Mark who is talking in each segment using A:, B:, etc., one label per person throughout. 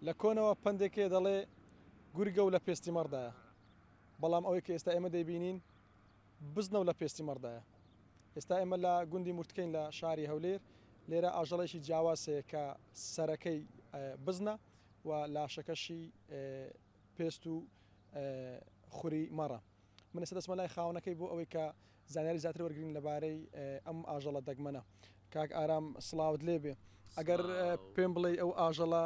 A: لە کۆنەوە پندێکێ دەڵێ گورگە و لە پێستی مەردایە، بەڵام ئەوەی کە ئێستا ئێمە دەیبینین بزنە و لە پێستی مەردایە. ئێستا ئێمە لە گوندی مورتکەین لە شاری هەولێر، لێرە ئاژەڵێکی جیاوازەیە کە سەرەکەی بزنە و لاشەکەشی پێست و خوری مەڕە. من ئێستا دەچمە لای خاوەنەکەی بۆ ئەوەی کە زانیاری زیاتر وەرگرین لەبارەی ئەم ئاژەڵە دەگمەنە. کاک ئارام سڵاوت لێبێ، ئەگەر پێم بڵێ ئەو ئاژەڵە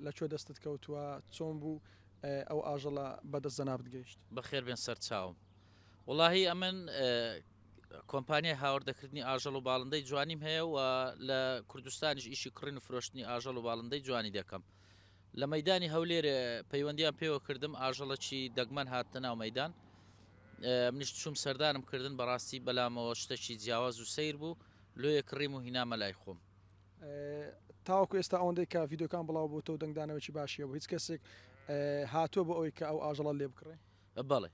A: لەکوێ دەستت کەوتووە، چۆن بوو ئەو ئاژەڵە بەدەست جەناب گەیشت؟
B: بەخێر بێن سەر چاوم. وڵاهی ئەمن کۆمپانیای هاوردەکردنی ئاژەڵ و باڵندەی جوانیم هەیە و لە کوردستانیش ئیشی کڕین و فرۆشتنی ئاژەڵ و باڵندەی جوانی دەکەم. لە مەدانی هەولێر پەیوەندیان پێوە کردم ئاژەڵەکی دەگمەن هاتە ناو مەدان، منیش چوم سەردانم کردن بەڕاستی بەلامەوە شتێکی جیاواز و سیر بوو، لۆیە کڕیم و هینامە لای خۆم.
A: تاوەکو ئێستا ئەوەندەی کە ڤیددیۆکان بڵاو بۆ تۆ دەنگدانەوەی باشیە بۆ هیچ کەسێک هاتووە بۆ ئەوەی کە ئەو ئاژەڵە لێ بکڕێ؟
B: بەڵێ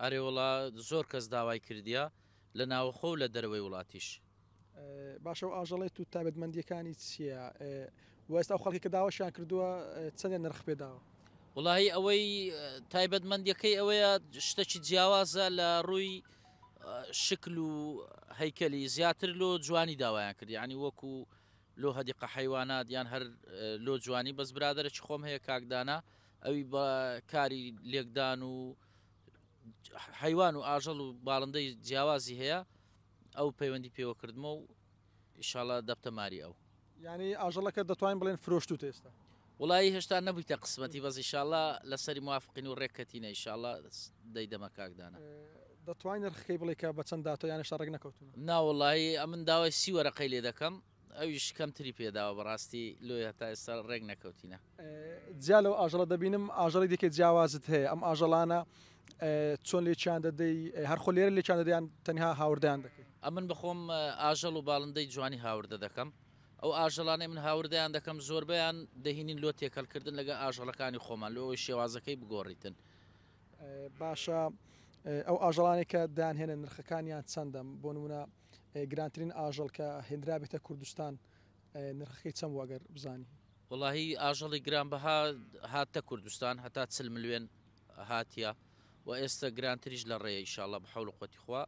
B: ئارێوەڵا زۆر کەس داوای کردیا لە ناوەخۆ و لە دەرەوەی وڵاتیش.
A: باشە و ئاژەڵێت و تایبەتمەندیەکانی چییە؟ ئێستا خەڵکی کە داوەشیان کردووە چەندێن نرخ پێداوە؟
B: وڵی ئەوەی تایبەتمەندیەکەی ئەوەیە شتێکی جیاوازە لە ڕووی شکل و هەیکەلی زیاتر لۆ جوانی داوایان کرد، ینی وەکو لۆ هەدیقە حیوانات یان هەر لۆ جوانی بەس برادرێکی خۆم هەیە کاکدانا ئەوی بە کاری لێکدان و حیوان و ئاژەڵ و باڵندەی جیاوازی هەیە، ئەو پەیوەندی پێوە کردمە و ئیشاڵە دەبتە ماری ئەو.
A: ینی ئاژەڵەکە دەتوانین بڵێن فرۆشت و ئێستا؟
B: وڵی هێشتا نەبوویتە قسمەتی بەس ئیشاڵە لەسەری موافقین و ڕێککەتینە ئیشاڵە دەیدەمە کاکدانە.
A: دەتوانین نرخەکەی بڵێ کە بە چەند داتۆ یانە ڕێک نەکەوتون؟
B: ناوەڵی ئەمن داوای سی وەرەقەی لێ دەکەم، ئەویش کەمتری پێداوە بەڕاستی لۆی هەتا ئێستا ڕێک نەکەوتینە.
A: جیا لەو ئاژەڵە دەبینم ئاژەڵی دیکەی جیاوازت هەیە، ئەم ئاژەڵانە چۆن لێکیان دەدەی؟ هەر خۆ لێرە لێکیان دەدەیان تەنها هاوردیان دەکەی؟
B: ئەمن بخۆم ئاژەڵ و باڵندەی جوانی هاوردە دەکەم، ئەو ئاژەڵانەی من هاوردەیان دەکەم زۆربیان دەهینین لۆ تێکەڵکردن لەگە ئاژەڵەکانی خۆمان لەوەی شێوازەکەی بگۆڕیتن.
A: باشە ئەو ئاژەڵانی کە دانهێنە نرخەکانیان چەندە؟ بۆ نمونە گرانترین ئاژەڵ کە هێنرا بێتە کوردستان نرخەکەی چەند وەگەر بزانی؟
B: وڵاهی ئاژەڵی گرانبەها هاتە کوردستان هەتا 40 ملیۆن هاتیە و ئێستا گرانتریش لە ڕێە ئیشاڵە بە حەول و قوتی خوا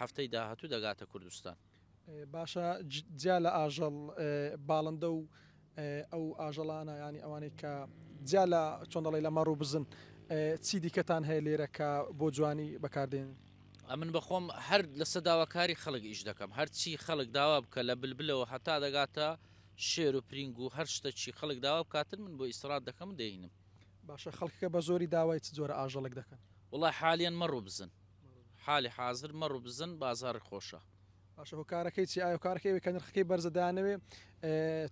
B: هەفتەی داهاتوو دەگاتە کوردستان.
A: باشە جیا لە ئاژەڵ باڵندە و ئەو ئاژەڵانە ینی ئەوانەی کە جیا لە چۆن دەڵێ لە مەڕ و بزن چی دیکەتان هەیە لێرە کە بۆ جوانی بەکاردێن؟
B: ئەمن بەخۆم هەر لە سەداواکاری خەڵک ئیش دەکەم، هەرچی خەڵک داوا بکە لە بلبلەوە هەتا دەگاتە شێر و پرینگ و هەر شتەی خەڵک داوا بکاتن من بۆ ئیسرات دەکەم دەینم.
A: باشە خەڵکەکە بە زۆری داوای چ جۆرە ئاژەڵک دەکەن؟
B: وڵای حالیان مەڕ و بزن، حالی حاضر مەڕ و بزن بازار خۆشە.
A: باشە هۆکارەکەی چی؟ ئایا کارەکەی کە نرخەکەی بەرزەدانەوێ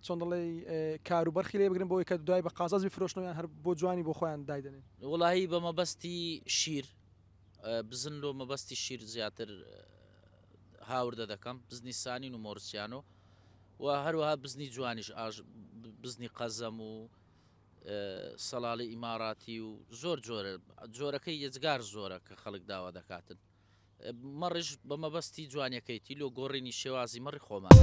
A: چۆن دەڵێ کار و بەرخی لێ بگرن بۆی کە دوای بە قازازی فرۆشتنەوەیان هەر بۆ جوانی بۆ خۆیان دایدنێن؟
B: وڵایی بە مەبەستی شیر بزن لۆ مەبەستی شیر زیاتر هاوردە دەکەم، بزنی سانین و مۆرسیانۆ و هەروەها بزنی جوانیش بزنی قەزەم و سەڵاڵی ئیماراتی و زۆر جۆرەکەی یەجگار زۆرە کە خەڵک داوا دەکاتن. مەڕش بە مەبەستی جوانیەکەیتی لۆ گۆڕینی شێوازی مەڕی خۆمان.